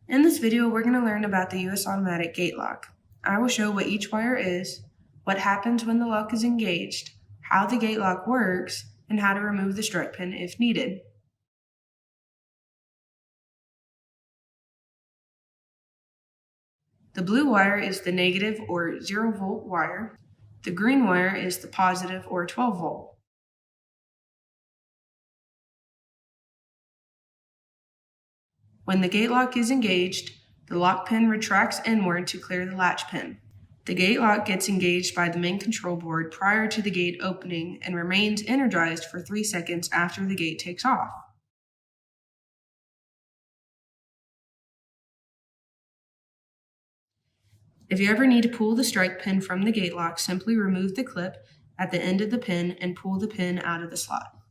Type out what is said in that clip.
In this video, we're going to learn about the US automatic gate lock. I will show what each wire is, what happens when the lock is engaged, how the gate lock works, and how to remove the strike pin if needed. The blue wire is the negative or 0-volt wire. The green wire is the positive or 12-volt. When the gate lock is engaged, the lock pin retracts inward to clear the latch pin. The gate lock gets engaged by the main control board prior to the gate opening and remains energized for 3 seconds after the gate takes off. If you ever need to pull the strike pin from the gate lock, simply remove the clip at the end of the pin and pull the pin out of the slot.